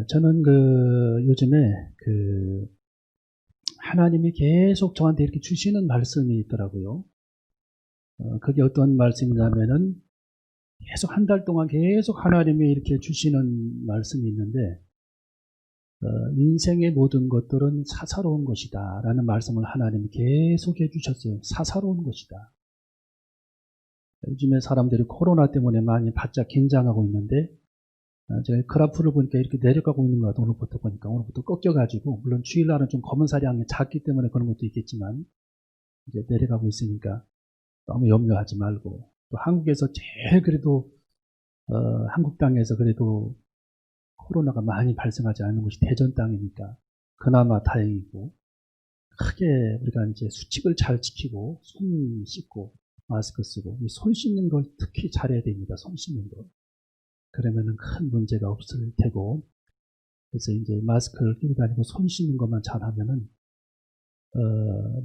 저는 요즘에 하나님이 계속 저한테 이렇게 주시는 말씀이 있더라고요. 그게 어떤 말씀이냐면은 계속 한 달 동안 계속 하나님이 이렇게 주시는 말씀이 있는데, 인생의 모든 것들은 사사로운 것이다 라는 말씀을 하나님이 계속 해주셨어요. 사사로운 것이다. 요즘에 사람들이 코로나 때문에 많이 바짝 긴장하고 있는데, 제가 그래프를 보니까 이렇게 내려가고 있는 것 같아요. 오늘부터 보니까. 오늘부터 꺾여가지고, 물론 주일날은 좀 검은 살이 작기 때문에 그런 것도 있겠지만, 이제 내려가고 있으니까 너무 염려하지 말고, 또 한국에서 제일 그래도, 한국 땅에서 그래도 코로나가 많이 발생하지 않는 곳이 대전 땅이니까, 그나마 다행이고, 크게 우리가 이제 수칙을 잘 지키고, 손 씻고, 마스크 쓰고, 이 손 씻는 걸 특히 잘해야 됩니다. 손 씻는 거. 그러면은 큰 문제가 없을 테고, 그래서 이제 마스크를 끼고 다니고 손 씻는 것만 잘하면은,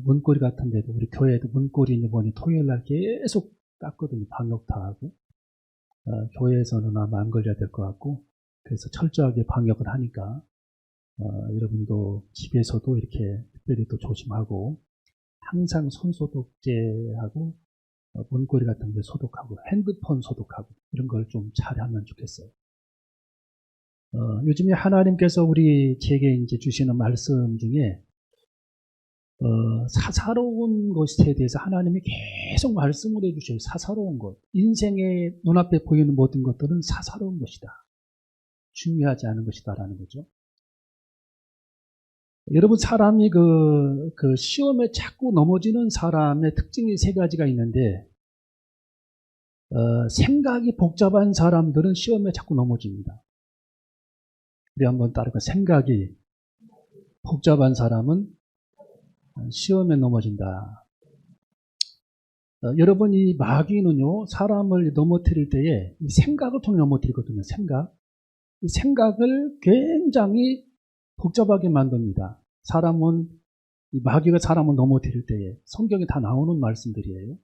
문고리 같은 데도, 우리 교회에도 문고리 뭐니 토요일 날 계속 닦거든요. 방역 다 하고. 교회에서는 아마 안 걸려야 될 것 같고, 그래서 철저하게 방역을 하니까, 여러분도 집에서도 이렇게 특별히 또 조심하고, 항상 손 소독제하고, 문고리 같은 데 소독하고, 핸드폰 소독하고, 이런 걸 좀 잘하면 좋겠어요. 요즘에 하나님께서 제게 이제 주시는 말씀 중에, 사사로운 것에 대해서 하나님이 계속 말씀을 해주셔요. 사사로운 것. 인생의 눈앞에 보이는 모든 것들은 사사로운 것이다. 중요하지 않은 것이다. 라는 거죠. 여러분, 사람이 시험에 자꾸 넘어지는 사람의 특징이 세 가지가 있는데, 생각이 복잡한 사람들은 시험에 자꾸 넘어집니다. 우리 한번 따라가. 생각이 복잡한 사람은 시험에 넘어진다. 여러분, 이 마귀는요, 사람을 넘어뜨릴 때에 이 생각을 통해 넘어뜨리거든요. 이 생각을 굉장히 복잡하게 만듭니다. 이 마귀가 사람을 넘어뜨릴 때에 성경에 다 나오는 말씀들이에요.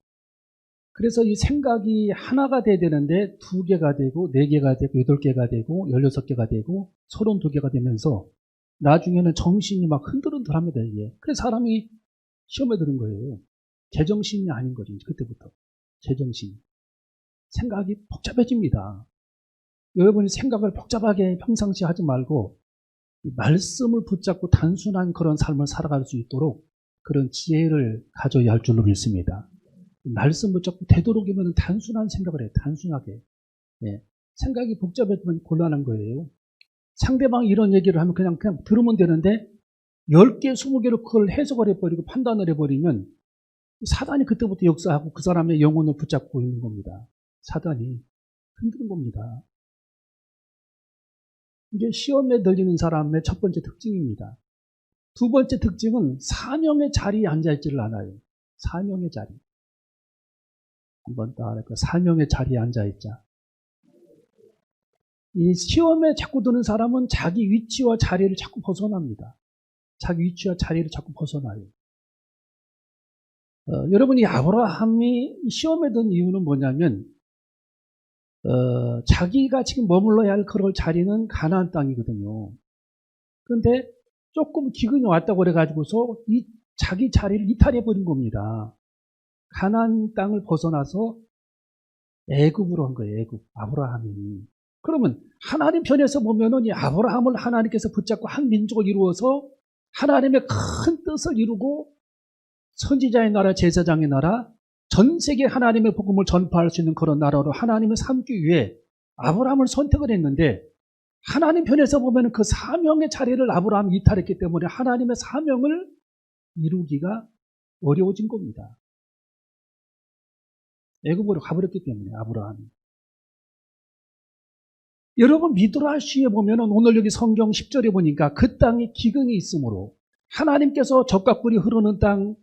그래서 이 생각이 하나가 돼야 되는데 2개가 되고 4개가 되고 8개가 되고 16개가 되고 32개가 되면서 나중에는 정신이 막 흔들흔들합니다. 이게. 그래서 사람이 시험에 드는 거예요. 제정신이 아닌 거죠. 그때부터. 제정신. 생각이 복잡해집니다. 여러분이 생각을 복잡하게 평상시에 하지 말고 말씀을 붙잡고 단순한 그런 삶을 살아갈 수 있도록 그런 지혜를 가져야 할 줄로 믿습니다. 말씀 붙잡고 되도록이면 단순한 생각을 해요. 단순하게. 예. 생각이 복잡해지면 곤란한 거예요. 상대방이 이런 얘기를 하면 그냥 들으면 되는데 10개, 20개로 그걸 해석을 해버리고 판단을 해버리면 사단이 그때부터 역사하고 그 사람의 영혼을 붙잡고 있는 겁니다. 사단이 흔드는 겁니다. 이게 시험에 들리는 사람의 첫 번째 특징입니다. 두 번째 특징은 사명의 자리에 앉아있지를 않아요. 사명의 자리. 한번 따라할까? 사명의 자리에 앉아있자. 이 시험에 자꾸 드는 사람은 자기 위치와 자리를 자꾸 벗어납니다. 자기 위치와 자리를 자꾸 벗어나요. 여러분이 아브라함이 시험에 든 이유는 뭐냐면, 자기가 지금 머물러야 할 그럴 자리는 가나안 땅이거든요. 그런데 조금 기근이 왔다고 그래가지고서 자기 자리를 이탈해버린 겁니다. 가나안 땅을 벗어나서 애굽으로 한 거예요. 애굽. 아브라함이. 그러면 하나님 편에서 보면은 이 아브라함을 하나님께서 붙잡고 한 민족을 이루어서 하나님의 큰 뜻을 이루고 선지자의 나라, 제사장의 나라, 전 세계 하나님의 복음을 전파할 수 있는 그런 나라로 하나님을 삼기 위해 아브라함을 선택을 했는데, 하나님 편에서 보면 그 사명의 자리를 아브라함이 이탈했기 때문에 하나님의 사명을 이루기가 어려워진 겁니다. 애굽으로 가버렸기 때문에 아브라함이. 여러분, 미드라시에 보면 오늘 여기 성경 10절에 보니까 그 땅에 기근이 있으므로 하나님께서 젖과 꿀이 흐르는 땅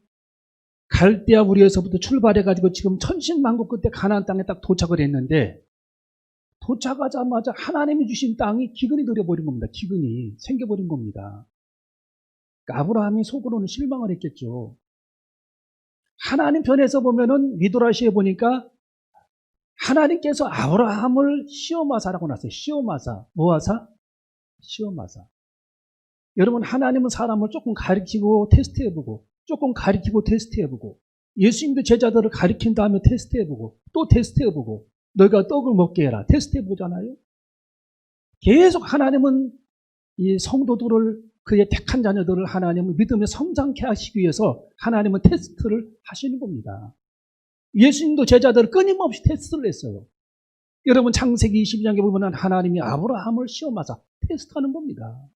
갈대아 우리에서부터 출발해가지고 지금 천신만고 끝에 가나안 땅에 딱 도착을 했는데, 도착하자마자 하나님이 주신 땅이 기근이 들여버린 겁니다. 기근이 생겨버린 겁니다. 그러니까 아브라함이 속으로는 실망을 했겠죠. 하나님 편에서 보면은 미드라시에 보니까 하나님께서 아브라함을 시험하사라고 놨어요. 시험하사. 뭐하사? 시험하사. 여러분, 하나님은 사람을 조금 가리키고 테스트해보고, 조금 가리키고 테스트해보고, 예수님도 제자들을 가리킨 다음에 테스트해보고, 또 테스트해보고, 너희가 떡을 먹게 해라. 테스트해보잖아요. 계속 하나님은 이 성도들을, 그의 택한 자녀들을 하나님은 믿음에 성장케 하시기 위해서 하나님은 테스트를 하시는 겁니다. 예수님도 제자들을 끊임없이 테스트를 했어요. 여러분, 창세기 22장에 보면 하나님이 아브라함을 시험하사 테스트하는 겁니다.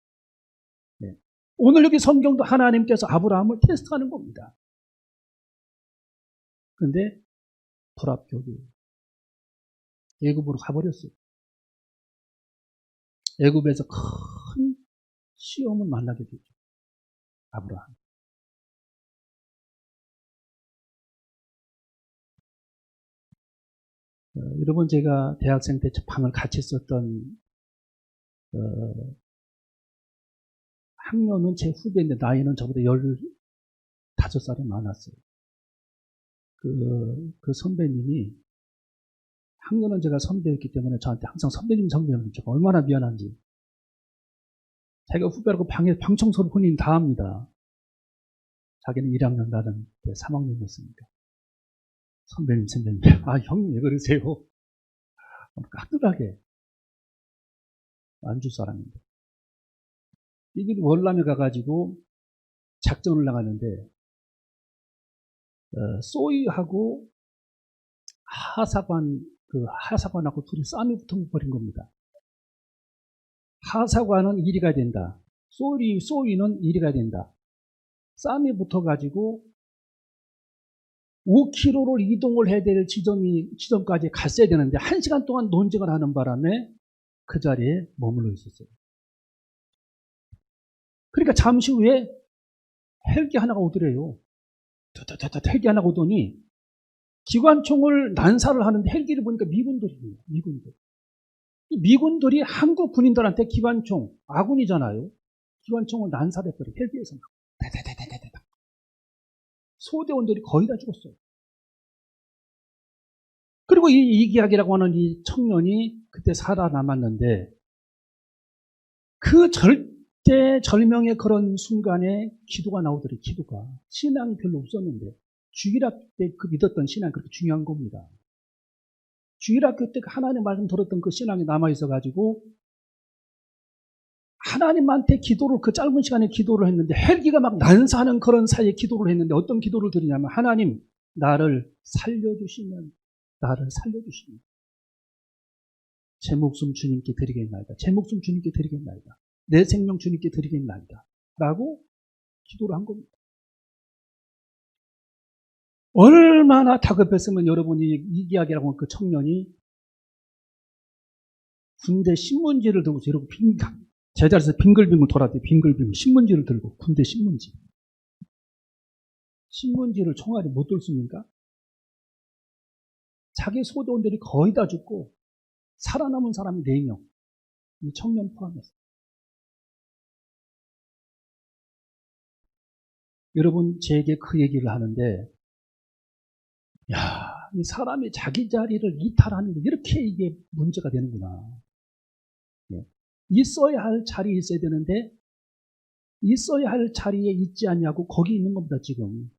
네. 오늘 여기 성경도 하나님께서 아브라함을 테스트하는 겁니다. 그런데 불합격이 애굽으로 가버렸어요. 애굽에서 큰 시험을 만나게 되죠. 아브라함. 여러분, 제가 대학생 때 방을 같이 썼던 학년은 제 후배인데 나이는 저보다 15살이 많았어요. 그 선배님이, 학년은 제가 선배였기 때문에 저한테 항상 선배님 제가 얼마나 미안한지. 자기가 후배라고 방 청소를 본인이 다 합니다. 자기는 1학년, 나는 3학년이었으니까. 선배님. 아, 형님 왜 그러세요? 까뜩하게. 안주 사람인데. 이게 월남에 가가지고 작전을 나가는데, 소위하고 하사관하고 둘이 싸움이 붙어버린 겁니다. 하사관은 1위 가야 된다. 소위는 1위 가야 된다. 싸움이 붙어가지고 5km를 이동을 해야 될 지점까지 갔어야 되는데 1시간 동안 논쟁을 하는 바람에 그 자리에 머물러 있었어요. 그러니까 잠시 후에 헬기 하나가 오더래요. 헬기 하나가 오더니 기관총을 난사를 하는데 헬기를 보니까 미군들이에요. 미군들이 한국 군인들한테 기관총, 아군이잖아요. 기관총을 난사를 했더니 헬기에서 막 다다다다다다. 소대원들이 거의 다 죽었어요. 그리고 이 이기학이라고 하는 이 청년이 그때 살아남았는데, 그 절대절명의 그런 순간에 기도가 나오더래요. 기도가. 신앙이 별로 없었는데 주일학교 때 그 믿었던 신앙이 그렇게 중요한 겁니다. 주일학교 때 하나님 말씀 들었던 그 신앙이 남아있어가지고 하나님한테 기도를, 그 짧은 시간에 기도를 했는데, 헬기가 막 난사하는 그런 사이에 기도를 했는데, 어떤 기도를 드리냐면, 하나님, 나를 살려주시면 제 목숨 주님께 드리겠나이다. 제 목숨 주님께 드리겠나이다. 내 생명 주님께 드리겠나이다. 라고 기도를 한 겁니다. 얼마나 다급했으면 여러분이 이기학이라고 하는 그 청년이 군대 신문지를 들고 이러고 제자리에서 빙글빙글 돌아다니, 빙글빙글 신문지를 들고, 군대 신문지를 총알이 못 들습니까? 자기 소대원들이 거의 다 죽고 살아남은 사람이 4명, 이 청년 포함해서. 여러분, 제게 그 얘기를 하는데, 야, 이 사람이 자기 자리를 이탈하는 게 이렇게 이게 문제가 되는구나. 있어야 할 자리에 있어야 되는데 있어야 할 자리에 있지 않냐고 거기 있는 겁니다, 지금.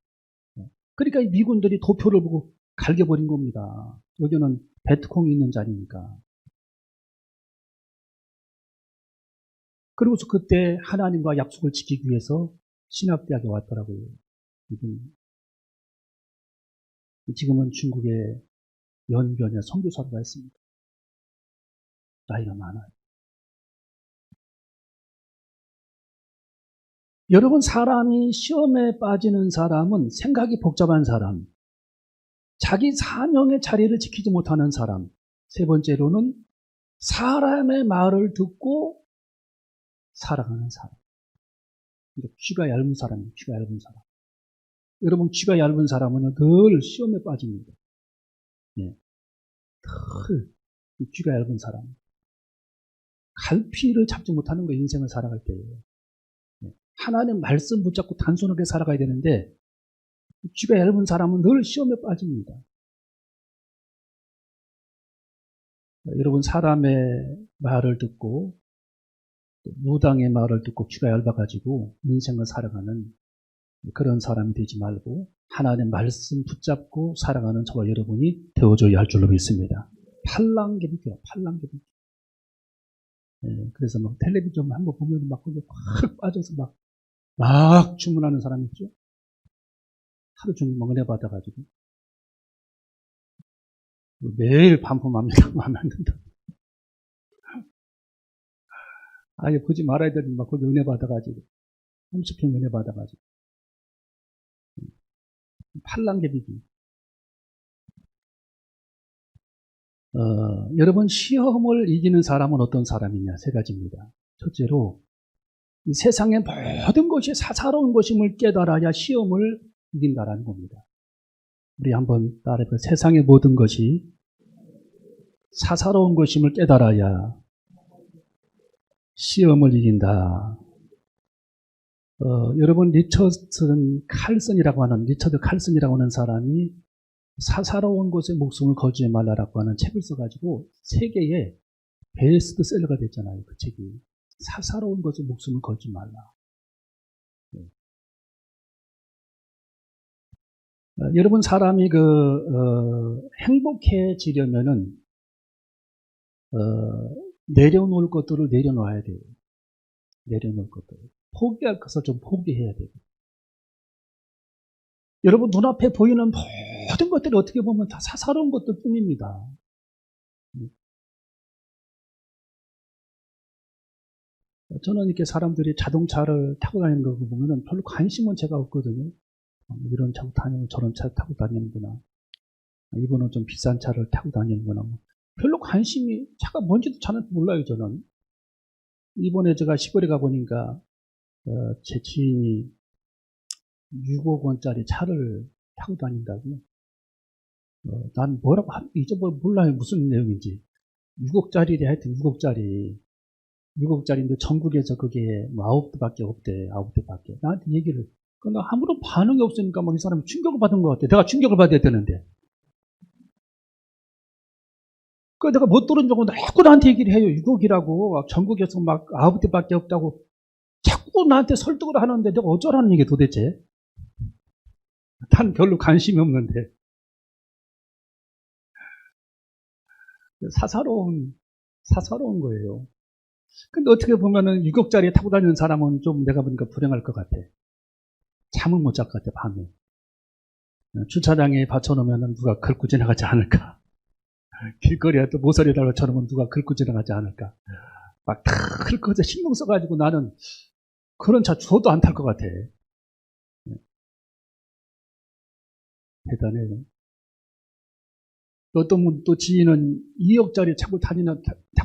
그러니까 이 미군들이 도표를 보고 갈겨버린 겁니다. 여기는 베트콩이 있는 자리니까. 그리고서 그때 하나님과 약속을 지키기 위해서 신학대학에 왔더라고요. 지금은 중국의 연변에 선교사로가 있습니다. 나이가 많아요. 여러분, 사람이 시험에 빠지는 사람은 생각이 복잡한 사람, 자기 사명의 자리를 지키지 못하는 사람, 세 번째로는 사람의 말을 듣고 살아가는 사람. 귀가 얇은 사람이에요. 귀가 얇은 사람. 여러분, 귀가 얇은 사람은 늘 시험에 빠집니다. 늘 귀가 얇은 사람. 갈피를 잡지 못하는 거, 인생을 살아갈 때예요. 하나님 말씀 붙잡고 단순하게 살아가야 되는데 귀가 얇은 사람은 늘 시험에 빠집니다. 여러분, 사람의 말을 듣고 무당의 말을 듣고 귀가 얇아가지고 인생을 살아가는 그런 사람이 되지 말고 하나님의 말씀 붙잡고 살아가는 저와 여러분이 되어줘야 할 줄로 믿습니다. 팔랑개비죠. 팔랑개비. 그래서 막 텔레비전 한번 보면 막 거기에 확 빠져서 막 주문하는 사람 있죠. 하루 종일 막 은혜 받아가지고 매일 반품합니다. 마음에 안 든다. 아예 보지 말아야 되는 막 거기 은혜 받아가지고 30평 은혜 받아가지고 팔랑개비기. 여러분 시험을 이기는 사람은 어떤 사람이냐? 세 가지입니다. 첫째로 이 세상의 모든 것이 사사로운 것임을 깨달아야 시험을 이긴다라는 겁니다. 우리 한번 따라해볼까요? 세상의 모든 것이 사사로운 것임을 깨달아야 시험을 이긴다. 여러분 리처드 칼슨이라고 하는 사람이 사사로운 것에 목숨을 거주해 말라라고 하는 책을 써가지고 세계의 베스트셀러가 됐잖아요. 그 책이. 사사로운 것에 목숨을 걸지 말라. 여러분 사람이 행복해지려면은 내려놓을 것들을 내려놔야 돼요. 내려놓을 것들. 포기할 것을 좀 포기해야 돼요. 여러분 눈앞에 보이는 모든 것들이 어떻게 보면 다 사사로운 것들 뿐입니다. 저는 이렇게 사람들이 자동차를 타고 다니는 거 보면은 별로 관심은 제가 없거든요. 이런 차 타고 다니는 저런 차 타고 다니는구나. 이거는 좀 비싼 차를 타고 다니는구나. 별로 관심이 차가 뭔지도 잘 몰라요. 저는. 이번에 제가 시골에 가보니까 제 지인이 6억 원짜리 차를 타고 다닌다고. 난 뭐라고 몰라요. 무슨 내용인지. 6억짜리래 하여튼 6억짜리인데 전국에서 그게 뭐 9대밖에 없대. 9대밖에. 나한테 얘기를. 나 아무런 반응이 없으니까 막 이 사람이 충격을 받은 것 같아. 내가 충격을 받아야 되는데. 내가 못 들은 적은 자꾸 나한테 얘기를 해요. 6억이라고. 전국에서 막 9대밖에 없다고. 자꾸 나한테 설득을 하는데 내가 어쩌라는 얘기 도대체. 난 별로 관심이 없는데. 사사로운 거예요. 근데 어떻게 보면은 6억짜리 타고 다니는 사람은 좀 내가 보니까 불행할 것 같아. 잠을 못 잘 것 같아, 밤에. 주차장에 받쳐놓으면 누가 긁고 지나가지 않을까. 길거리에 또 모서리 달아쳐놓으면 누가 긁고 지나가지 않을까. 막 다 긁어서 신경 써가지고 나는 그런 차 줘도 안 탈 것 같아. 대단해요. 어떤 분 또 지인은 2억짜리 타고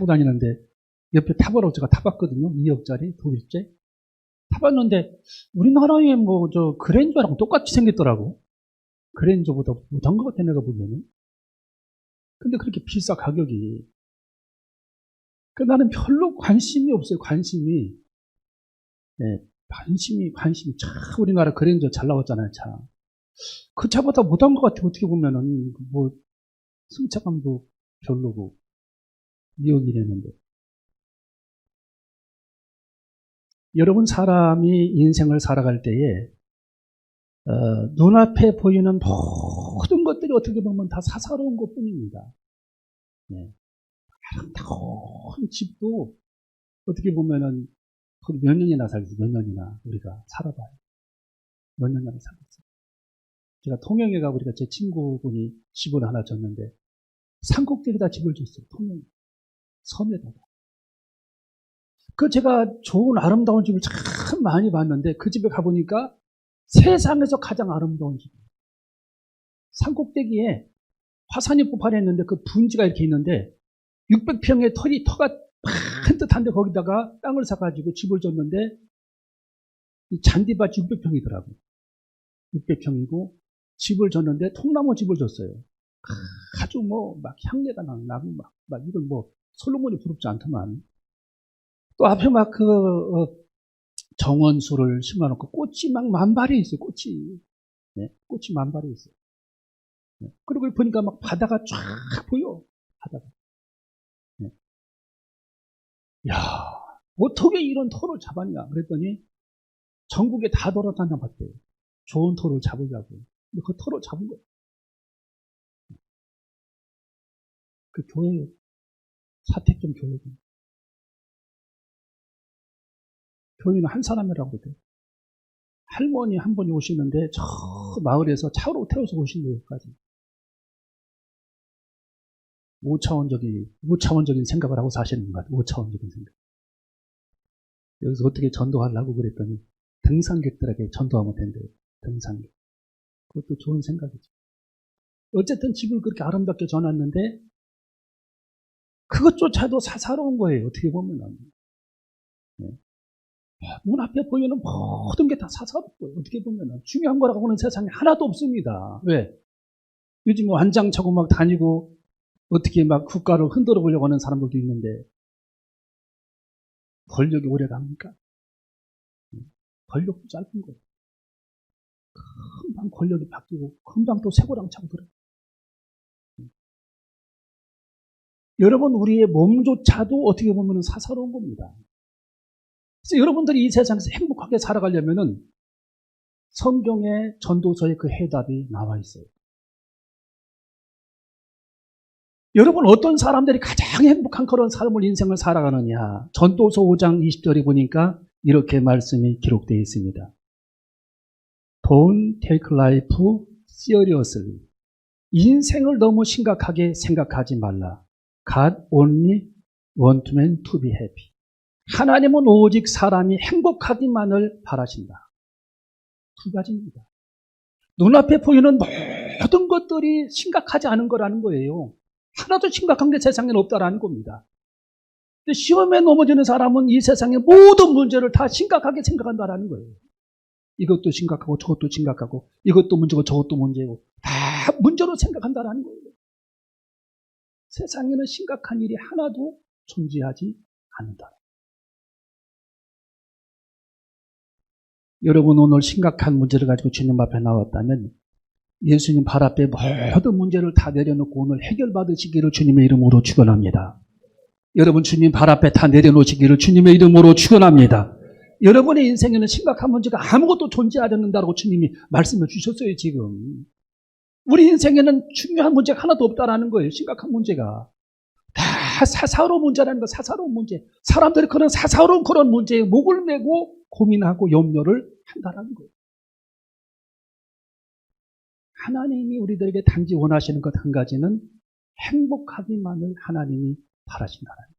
다니는데 옆에 타보라고 제가 타봤거든요. 2억짜리 독일제. 타봤는데 우리나라에 그랜저랑 똑같이 생겼더라고. 그랜저보다 못한 것 같아 내가 보면은. 근데 그렇게 비싸 가격이. 나는 별로 관심이 없어요. 관심이. 네, 관심이 참 우리나라 그랜저 잘 나왔잖아요. 차. 그 차보다 못한 것 같아. 어떻게 보면은 승차감도 별로고 2억이랬는데. 여러분 사람이 인생을 살아갈 때에 눈앞에 보이는 모든 것들이 어떻게 보면 다 사사로운 것뿐입니다. 네. 아름다운 집도 어떻게 보면은 몇 년이나 살겠어요. 몇 년이나 우리가 살아봐요. 몇 년이나 살겠어요. 제가 통영에 가보니까 제 친구분이 집을 하나 줬는데 산꼭대기에다 집을 줬어요. 통영 섬에다가. 제가 좋은 아름다운 집을 참 많이 봤는데 그 집에 가보니까 세상에서 가장 아름다운 집. 산꼭대기에 화산이 폭발했는데 그 분지가 이렇게 있는데 600평의 터가 반듯한데 거기다가 땅을 사가지고 집을 줬는데 이 잔디밭이 600평이더라고. 600평이고 집을 줬는데 통나무 집을 줬어요. 아주 막 향내가 나고 이건 솔로몬이 부럽지 않더만. 또 앞에 정원수를 심어놓고 꽃이 막 만발이 있어요. 꽃이. 네, 꽃이 만발이 있어요. 네. 그리고 보니까 막 바다가 쫙 보여. 바다가. 네. 야, 어떻게 이런 터를 잡았냐 그랬더니 전국에 다 돌아다녀 봤대요. 좋은 터를 잡으려고. 근데 그 터를 잡은 거예요. 그 교회, 사택점 교회. 교인은 한 사람이라고 돼요. 할머니 한 분이 오시는데 저 마을에서 차로 태워서 오신대요. 여기까지. 5차원적인 생각을 하고 사시는 것 같아요. 5차원적인 생각. 여기서 어떻게 전도하려고 그랬더니 등산객들에게 전도하면 된대요. 등산객. 그것도 좋은 생각이죠. 어쨌든 집을 그렇게 아름답게 전했는데 그것조차도 사사로운 거예요. 어떻게 보면. 네. 문 앞에 보이는 모든 게 다 사사롭고요. 어떻게 보면 중요한 거라고 보는 세상에 하나도 없습니다. 왜? 요즘 완장차고 막 다니고 어떻게 막 국가를 흔들어 보려고 하는 사람들도 있는데 권력이 오래 갑니까? 권력도 짧은 거예요. 금방 권력이 바뀌고 금방 또 쇠고랑 차고 그래요. 여러분 우리의 몸조차도 어떻게 보면 사사로운 겁니다. 그래서 여러분들이 이 세상에서 행복하게 살아가려면은 성경의 전도서에 그 해답이 나와 있어요. 여러분 어떤 사람들이 가장 행복한 그런 삶을 인생을 살아가느냐. 전도서 5장 20절에 보니까 이렇게 말씀이 기록되어 있습니다. Don't take life seriously. 인생을 너무 심각하게 생각하지 말라. God only wants man to be happy. 하나님은 오직 사람이 행복하기만을 바라신다. 두 가지입니다. 눈앞에 보이는 모든 것들이 심각하지 않은 거라는 거예요. 하나도 심각한 게 세상에 없다라는 겁니다. 근데 시험에 넘어지는 사람은 이 세상의 모든 문제를 다 심각하게 생각한다라는 거예요. 이것도 심각하고 저것도 심각하고 이것도 문제고 저것도 문제고 다 문제로 생각한다라는 거예요. 세상에는 심각한 일이 하나도 존재하지 않는다. 여러분 오늘 심각한 문제를 가지고 주님 앞에 나왔다면 예수님 발 앞에 모든 문제를 다 내려놓고 오늘 해결받으시기를 주님의 이름으로 축원합니다. 여러분 주님 발 앞에 다 내려놓으시기를 주님의 이름으로 축원합니다. 여러분의 인생에는 심각한 문제가 아무것도 존재하지 않는다고 주님이 말씀해 주셨어요. 지금 우리 인생에는 중요한 문제가 하나도 없다라는 거예요. 심각한 문제가 다 사사로운 문제라는 거. 사사로운 문제. 사람들이 그런 사사로운 그런 문제에 목을 메고 고민하고 염려를 한다라는 거예요. 하나님이 우리들에게 단지 원하시는 것 한 가지는 행복하기만을 하나님이 바라신다는 거예요.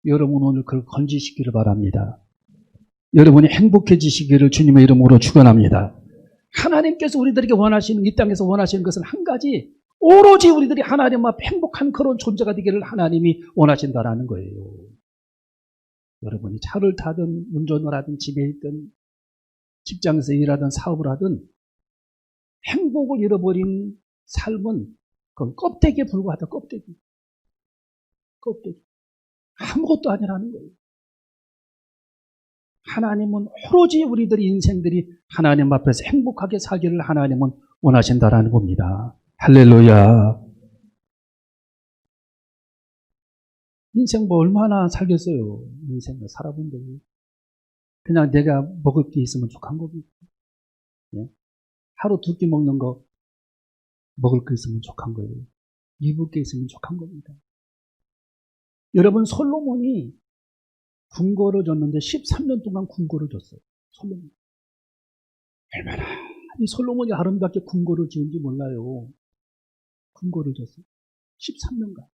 여러분 오늘 그걸 건지시기를 바랍니다. 여러분이 행복해지시기를 주님의 이름으로 축원합니다. 하나님께서 우리들에게 원하시는, 이 땅에서 원하시는 것은 한 가지, 오로지 우리들이 하나님 앞에 행복한 그런 존재가 되기를 하나님이 원하신다라는 거예요. 여러분이 차를 타든 운전을 하든 집에 있든 직장에서 일하든 사업을 하든 행복을 잃어버린 삶은 그건 껍데기에 불과하다. 껍데기. 아무것도 아니라는 거예요. 하나님은 오로지 우리들의 인생들이 하나님 앞에서 행복하게 살기를 하나님은 원하신다라는 겁니다. 할렐루야. 인생 뭐 얼마나 살겠어요. 인생을 살아본들. 그냥 내가 먹을 게 있으면 족한 겁니다. 예? 하루 두 끼 먹는 거 먹을 게 있으면 족한 거예요. 입을 게 있으면 족한 겁니다. 여러분 솔로몬이 궁궐을 줬는데 13년 동안 궁궐을 줬어요. 솔로몬. 얼마나 이 솔로몬이 아름답게 궁궐을 지은지 몰라요. 궁궐을 줬어요. 13년간.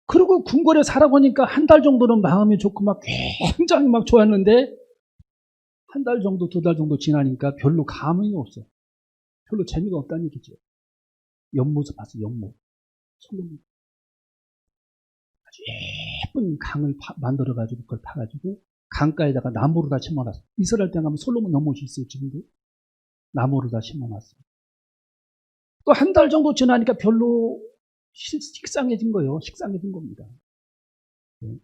그리고 궁궐에 살아보니까 한 달 정도는 마음이 좋고 막 굉장히 막 좋았는데 한 달 정도, 두 달 정도 지나니까 별로 감흥이 없어. 별로 재미가 없다는 얘기죠. 연못을 봤어, 연못. 솔로몬. 아주 예쁜 강을 만들어가지고 그걸 파가지고 강가에다가 나무를 다 심어놨어. 이스라엘 땅 가면 솔로몬 연못이 있어요, 지금도. 나무를 다 심어놨어요. 또 한 달 정도 지나니까 별로 식상해진 거예요. 식상해진 겁니다. 네.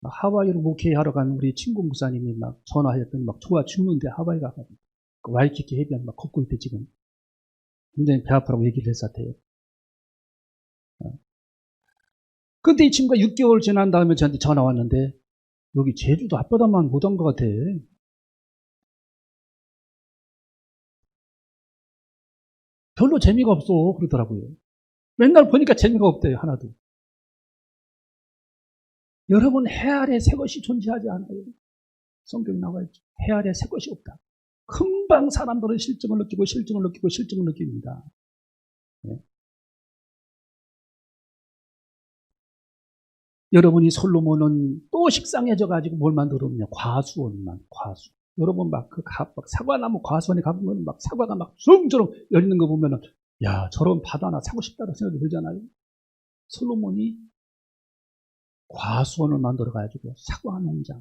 하와이로 목회하러 간 우리 친구 목사님이 막 전화했더니 막 좋아 죽는데 하와이 가가지고 그 와이키키 해변 막 걷고 있대 지금. 굉장히 배 아프라고 얘기를 했었대요. 근데 이 친구가 6개월 지난 다음에 저한테 전화 왔는데 여기 제주도 앞바다만 못 온 것 같아. 별로 재미가 없어 그러더라고요. 맨날 보니까 재미가 없대요. 하나도. 여러분, 해 아래 새 것이 존재하지 않아요. 성경에 나와 있죠. 해 아래 새 것이 없다. 금방 사람들은 실증을 느낍니다. 네. 여러분이 솔로몬은 또 식상해져가지고 뭘 만들었냐? 과수원만, 과수. 여러분 막 사과나무 과수원에 가보면 막 사과가 막 주렁주렁 열리는 거 보면은, 야, 저런 바다나 사고 싶다는 생각이 들잖아요. 솔로몬이 과수원을 만들어가지고 사과 농장,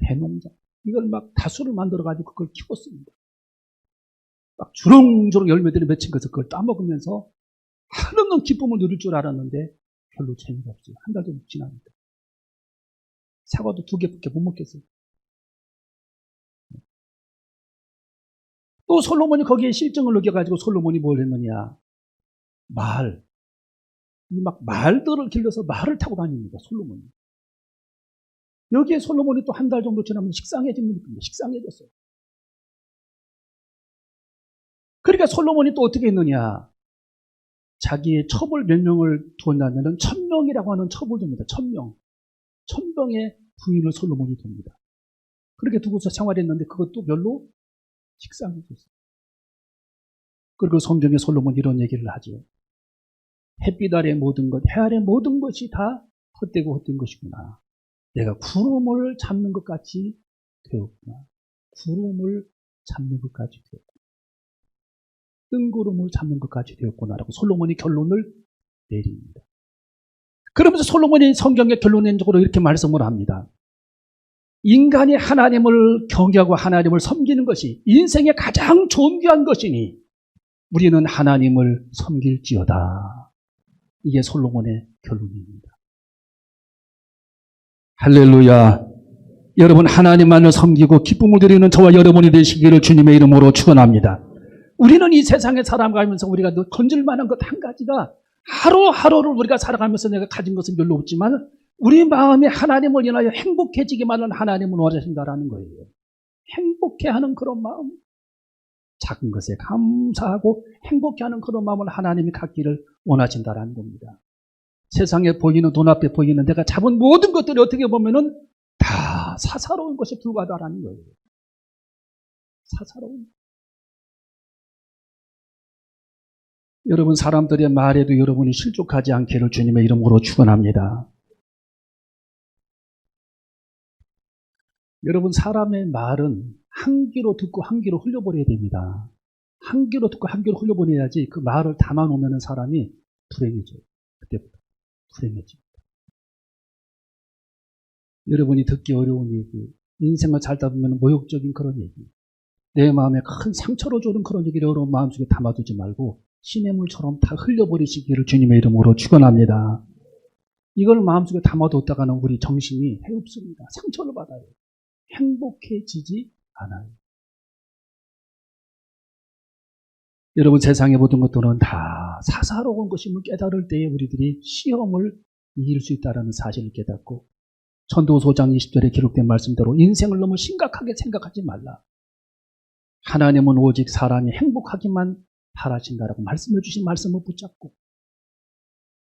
배 농장, 이걸 막 다수를 만들어가지고 그걸 키웠습니다. 막 주렁주렁 열매들이 맺힌 것을 그걸 따먹으면서 한없는 기쁨을 누릴 줄 알았는데 별로 재미가 없어요. 한 달 정도 지나니까. 사과도 2개밖에 못 먹겠어요. 또 솔로몬이 거기에 실증을 느껴가지고 솔로몬이 뭘 했느냐. 말들을 길러서 말을 타고 다닙니다. 솔로몬이. 여기에 솔로몬이 또 한 달 정도 지나면 식상해졌어요. 그러니까 솔로몬이 또 어떻게 했느냐. 자기의 첩을 몇 명을 두었냐면 1000명이라고 하는 첩을 둡니다. 1000명. 1000명의 부인을 솔로몬이 둡니다. 그렇게 두고서 생활했는데 그것도 별로 식상해졌어요. 그리고 성경에 솔로몬이 이런 얘기를 하죠. 햇빛 아래 모든 것, 해 아래 모든 것이 다 헛되고 헛된 것이구나. 내가 구름을 잡는 것 같이 되었구나. 구름을 잡는 것 같이 되었구나. 뜬구름을 잡는 것까지 되었구나라고 솔로몬이 결론을 내립니다. 그러면서 솔로몬이 성경의 결론적으로 이렇게 말씀을 합니다. 인간이 하나님을 경외하고 하나님을 섬기는 것이 인생의 가장 존귀한 것이니 우리는 하나님을 섬길지어다. 이게 솔로몬의 결론입니다. 할렐루야. 여러분, 하나님만을 섬기고 기쁨을 드리는 저와 여러분이 되시기를 주님의 이름으로 축원합니다. 우리는 이 세상에 살아가면서 우리가 건질 만한 것 한 가지가 하루하루를 우리가 살아가면서 내가 가진 것은 별로 없지만 우리 마음이 하나님을 인하여 행복해지기만을 하나님은 원하신다라는 거예요. 행복해하는 그런 마음, 작은 것에 감사하고 행복해하는 그런 마음을 하나님이 갖기를 원하신다라는 겁니다. 세상에 보이는, 돈 앞에 보이는 내가 잡은 모든 것들이 어떻게 보면은 다 사사로운 것에 불과하다라는 거예요. 사사로운. 여러분, 사람들의 말에도 여러분이 실족하지 않기를 주님의 이름으로 축원합니다. 여러분, 사람의 말은 한 귀로 듣고 한 귀로 흘려버려야 됩니다. 한 귀로 듣고 한 귀로 흘려버려야지 그 말을 담아놓으면 사람이 불행해져요. 그때부터 불행해집니다. 여러분이 듣기 어려운 얘기, 인생을 살다 보면 모욕적인 그런 얘기, 내 마음에 큰 상처로 주는 그런 얘기를 여러분 마음속에 담아두지 말고 시냇물처럼 다 흘려버리시기를 주님의 이름으로 축원합니다. 이걸 마음속에 담아뒀다가는 우리 정신이 해롭습니다. 상처를 받아요. 행복해지지 않아요. 여러분, 세상의 모든 것들은 다 사사로운 것임을 깨달을 때에 우리들이 시험을 이길 수 있다는 사실을 깨닫고 전도서장 20절에 기록된 말씀대로 인생을 너무 심각하게 생각하지 말라. 하나님은 오직 사람이 행복하기만 바라신다라고 말씀해 주신 말씀을 붙잡고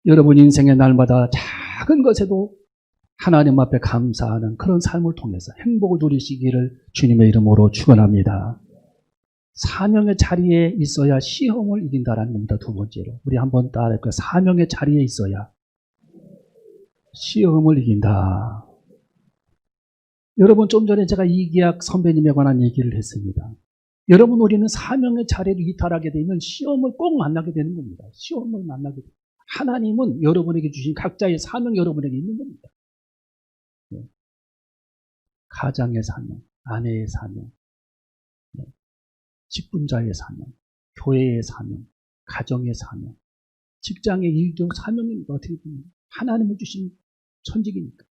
여러분 인생의 날마다 작은 것에도 하나님 앞에 감사하는 그런 삶을 통해서 행복을 누리시기를 주님의 이름으로 축원합니다. 사명의 자리에 있어야 시험을 이긴다라는 겁니다. 두 번째로 우리 한번 따라할까요? 사명의 자리에 있어야 시험을 이긴다. 여러분, 좀 전에 제가 이기학 선배님에 관한 얘기를 했습니다. 여러분, 우리는 사명의 자리를 이탈하게 되면 시험을 꼭 만나게 되는 겁니다. 시험을 만나게 됩니다. 하나님은 여러분에게 주신 각자의 사명 여러분에게 있는 겁니다. 네. 가장의 사명, 아내의 사명, 네. 직분자의 사명, 교회의 사명, 가정의 사명, 직장의 일종 사명입니다. 어떻게 보면 하나님이 주신 천직이니까.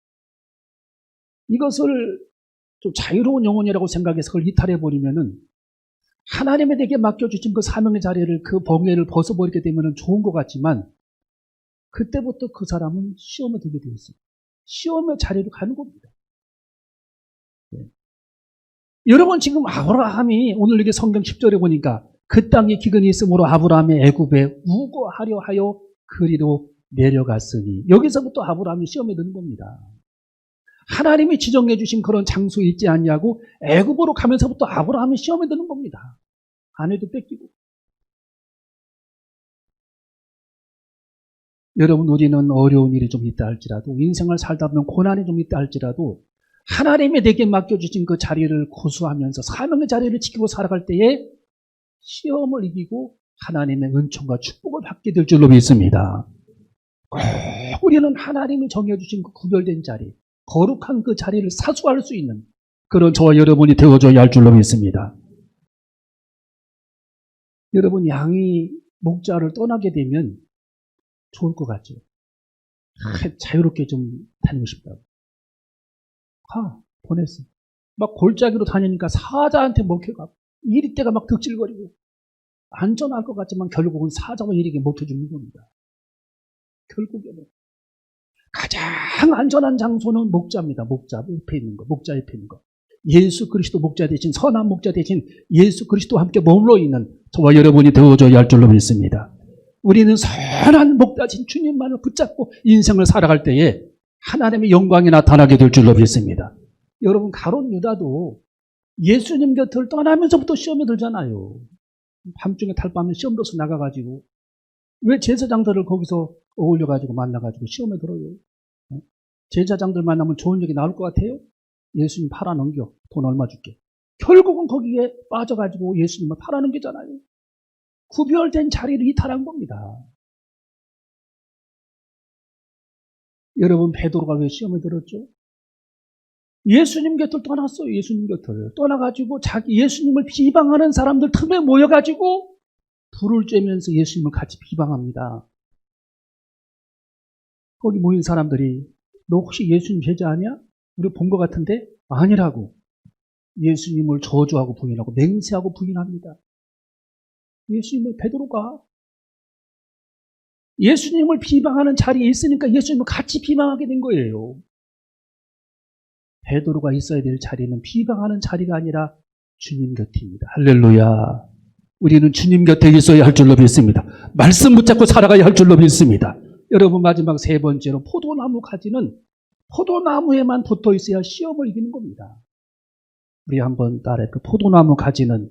이것을 좀 자유로운 영혼이라고 생각해서 그걸 이탈해버리면은 하나님에게 맡겨주신 그 사명의 자리를 그 봉해를 벗어버리게 되면 좋은 것 같지만 그때부터 그 사람은 시험에 들게 되어 있습니다. 시험의 자리로 가는 겁니다. 네. 여러분 지금 아브라함이 오늘 이게 성경 10절에 보니까 그 땅에 기근이 있으므로 아브라함의 애굽에 우거하려 하여 그리로 내려갔으니 여기서부터 아브라함이 시험에 드는 겁니다. 하나님이 지정해 주신 그런 장소에 있지 않냐고 애굽으로 가면서부터 아브라함이 시험에 드는 겁니다. 아내도 뺏기고. 여러분 우리는 어려운 일이 좀 있다 할지라도 인생을 살다 보면 고난이 좀 있다 할지라도 하나님이 내게 맡겨주신 그 자리를 고수하면서 사명의 자리를 지키고 살아갈 때에 시험을 이기고 하나님의 은총과 축복을 받게 될 줄로 믿습니다. 꼭 우리는 하나님이 정해주신 그 구별된 자리, 거룩한 그 자리를 사수할 수 있는 그런 저와 여러분이 되어줘야 할 줄로 믿습니다. 여러분 양이 목자를 떠나게 되면 좋을 것 같죠? 자유롭게 좀 다니고 싶다고. 보냈어. 막 골짜기로 다니니까 사자한테 먹혀가고 이리떼가 막 득질거리고 안전할 것 같지만 결국은 사자와 이리게 먹혀주는 겁니다. 결국에는 가장 안전한 장소는 목자입니다. 목자 옆에 있는 거, 목자 옆에 있는 거. 예수 그리스도 목자 대신 선한 목자 대신 예수 그리스도와 함께 머물러 있는 저와 여러분이 되어줘야 할 줄로 믿습니다. 우리는 선한 목자신 주님만을 붙잡고 인생을 살아갈 때에 하나님의 영광이 나타나게 될 줄로 믿습니다. 여러분 가룟 유다도 예수님 곁을 떠나면서부터 시험에 들잖아요. 밤중에 탈밤에 시험로서 나가가지고 왜 제사장들을 거기서 어울려가지고 만나가지고 시험에 들어요? 제사장들 만나면 좋은 얘기 나올 것 같아요? 예수님 팔아넘겨. 돈 얼마 줄게. 결국은 거기에 빠져가지고 예수님을 팔아넘기잖아요. 구별된 자리를 이탈한 겁니다. 여러분 베드로가 왜 시험에 들었죠? 예수님 곁을 떠났어요. 예수님 곁을 떠나가지고 자기 예수님을 비방하는 사람들 틈에 모여가지고 불을 쬐면서 예수님을 같이 비방합니다. 거기 모인 사람들이 너 혹시 예수님 제자 아니야? 우리 본 것 같은데? 아니라고. 예수님을 저주하고 부인하고 맹세하고 부인합니다. 예수님을 베드로가 예수님을 비방하는 자리에 있으니까 예수님을 같이 비방하게 된 거예요. 베드로가 있어야 될 자리는 비방하는 자리가 아니라 주님 곁입니다. 할렐루야. 우리는 주님 곁에 있어야 할 줄로 믿습니다. 말씀 붙잡고 살아가야 할 줄로 믿습니다. 여러분 마지막 세 번째로 포도나무 가지는 포도나무에만 붙어 있어야 시험을 이기는 겁니다. 우리 한번 따라해. 그 포도나무 가지는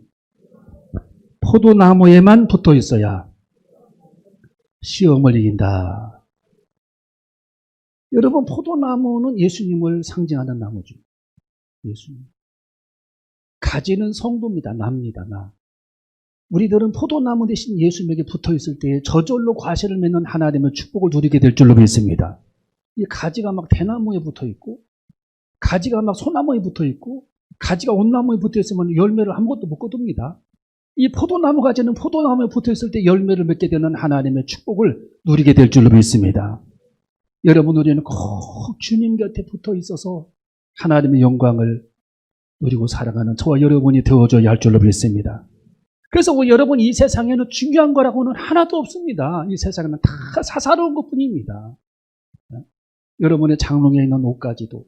포도나무에만 붙어 있어야 시험을 이긴다. 여러분 포도나무는 예수님을 상징하는 나무죠. 예수님. 가지는 성도입니다. 나입니다. 나. 우리들은 포도나무 대신 예수님에게 붙어 있을 때 저절로 과실을 맺는 하나님의 축복을 누리게 될 줄로 믿습니다. 이 가지가 막 대나무에 붙어 있고 가지가 막 소나무에 붙어 있고 가지가 온나무에 붙어 있으면 열매를 아무것도 못 거둡니다. 이 포도나무 가지는 포도나무에 붙어 있을 때 열매를 맺게 되는 하나님의 축복을 누리게 될 줄로 믿습니다. 여러분 우리는 꼭 주님 곁에 붙어 있어서 하나님의 영광을 누리고 살아가는 저와 여러분이 되어줘야 할 줄로 믿습니다. 그래서 여러분 이 세상에는 중요한 거라고는 하나도 없습니다. 이 세상에는 다 사사로운 것뿐입니다. 여러분의 장롱에 있는 옷가지도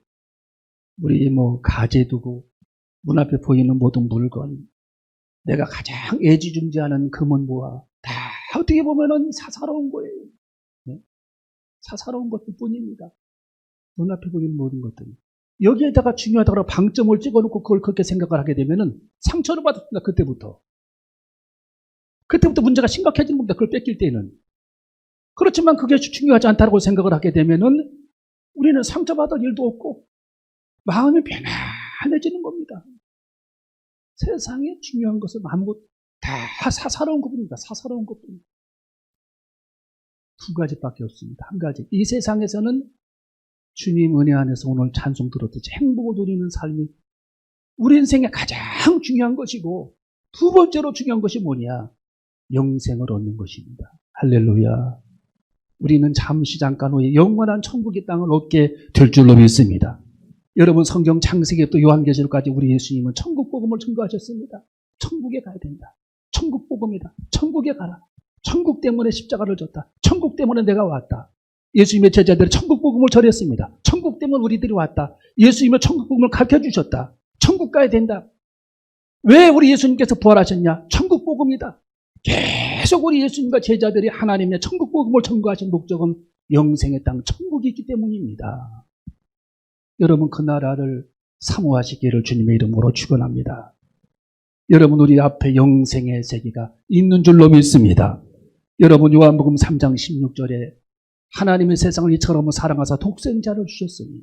우리 가재 두고 문 앞에 보이는 모든 물건 내가 가장 애지중지하는 금은보화 다 어떻게 보면은 사사로운 거예요. 사사로운 것들 뿐입니다. 눈앞에 보이는 모든 것들이. 여기에다가 중요하다고 방점을 찍어놓고 그걸 그렇게 생각을 하게 되면은 상처를 받았습니다. 그때부터 문제가 심각해지는 겁니다. 그걸 뺏길 때는. 그렇지만 그게 중요하지 않다고 생각을 하게 되면은 우리는 상처받을 일도 없고 마음이 편안해지는 겁니다. 세상에 중요한 것은 아무것도 다 사사로운 것뿐입니다. 사사로운 것뿐입니다. 두 가지밖에 없습니다. 한 가지. 이 세상에서는 주님 은혜 안에서 오늘 찬송 들었듯이 행복을 누리는 삶이 우리 인생에 가장 중요한 것이고 두 번째로 중요한 것이 뭐냐? 영생을 얻는 것입니다. 할렐루야. 우리는 잠시 잠깐 후에 영원한 천국의 땅을 얻게 될 줄로 믿습니다. 여러분 성경 창세기부터 요한계시록까지 우리 예수님은 천국 복음을 전도하셨습니다. 천국에 가야 된다. 천국 복음이다. 천국에 가라. 천국 때문에 십자가를 졌다. 천국 때문에 내가 왔다. 예수님의 제자들이 천국 복음을 전했습니다. 천국 때문에 우리들이 왔다. 예수님의 천국 복음을 가르쳐주셨다. 천국 가야 된다. 왜 우리 예수님께서 부활하셨냐? 천국 복음이다. 계속 우리 예수님과 제자들이 하나님의 천국 복음을 전거하신 목적은 영생의 땅 천국이 있기 때문입니다. 여러분, 그 나라를 사모하시기를 주님의 이름으로 축원합니다. 여러분, 우리 앞에 영생의 세계가 있는 줄로 믿습니다. 여러분, 요한복음 3장 16절에 하나님의 세상을 이처럼 사랑하사 독생자를 주셨으니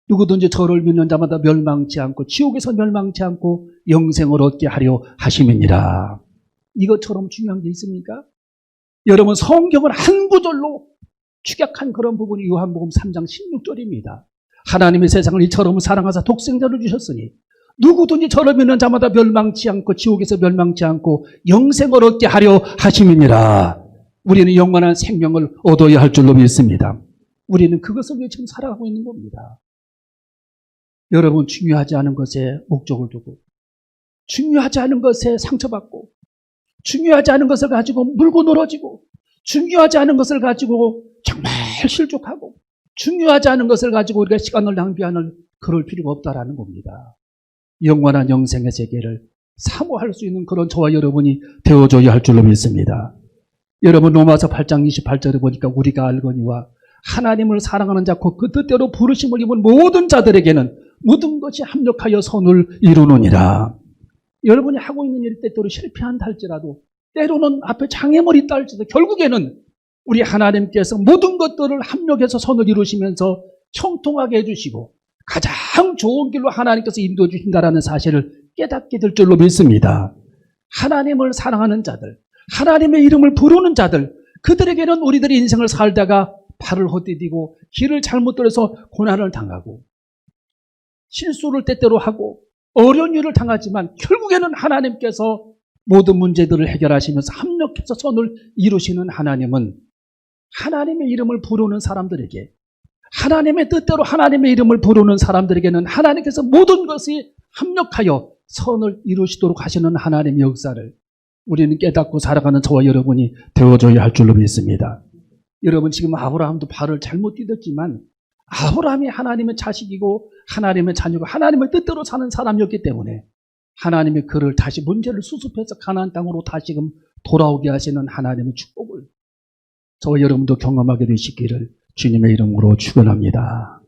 누구든지 저를 믿는 자마다 멸망치 않고 지옥에서 멸망치 않고 영생을 얻게 하려 하심이니라. 이것처럼 중요한 게 있습니까? 여러분, 성경을 한 구절로 축약한 그런 부분이 요한복음 3장 16절입니다. 하나님의 세상을 이처럼 사랑하사 독생자를 주셨으니 누구든지 저를 믿는 자마다 멸망치 않고 지옥에서 멸망치 않고 영생을 얻게 하려 하심이니라. 우리는 영원한 생명을 얻어야 할 줄로 믿습니다. 우리는 그것을 위해 지금 살아가고 있는 겁니다. 여러분, 중요하지 않은 것에 목적을 두고 중요하지 않은 것에 상처받고 중요하지 않은 것을 가지고 물고 늘어지고 중요하지 않은 것을 가지고 정말 실족하고 중요하지 않은 것을 가지고 우리가 시간을 낭비하는 그럴 필요가 없다라는 겁니다. 영원한 영생의 세계를 사모할 수 있는 그런 저와 여러분이 되어줘야 할 줄로 믿습니다. 여러분, 로마서 8장 28절에 보니까 우리가 알거니와 하나님을 사랑하는 자 곧 그 뜻대로 부르심을 입은 모든 자들에게는 모든 것이 합력하여 선을 이루느니라. 여러분이 하고 있는 일 때때로 실패한다 할지라도 때로는 앞에 장애물이 있다 할지라도 결국에는 우리 하나님께서 모든 것들을 합력해서 선을 이루시면서 형통하게 해주시고 가장 좋은 길로 하나님께서 인도해 주신다라는 사실을 깨닫게 될 줄로 믿습니다. 하나님을 사랑하는 자들, 하나님의 이름을 부르는 자들, 그들에게는 우리들이 인생을 살다가 발을 헛디디고 길을 잘못 들어서 고난을 당하고 실수를 때때로 하고 어려운 일을 당하지만 결국에는 하나님께서 모든 문제들을 해결하시면서 합력해서 선을 이루시는 하나님은 하나님의 이름을 부르는 사람들에게, 하나님의 뜻대로 하나님의 이름을 부르는 사람들에게는 하나님께서 모든 것이 합력하여 선을 이루시도록 하시는 하나님의 역사를 우리는 깨닫고 살아가는 저와 여러분이 되어줘야 할 줄로 믿습니다. 여러분, 지금 아브라함도 발을 잘못 디뎠지만 아브라함이 하나님의 자식이고 하나님의 자녀고 하나님의 뜻대로 사는 사람이었기 때문에 하나님이 그를 다시 문제를 수습해서 가나안 땅으로 다시금 돌아오게 하시는 하나님의 축복을 저와 여러분도 경험하게 되시기를 주님의 이름으로 축원합니다.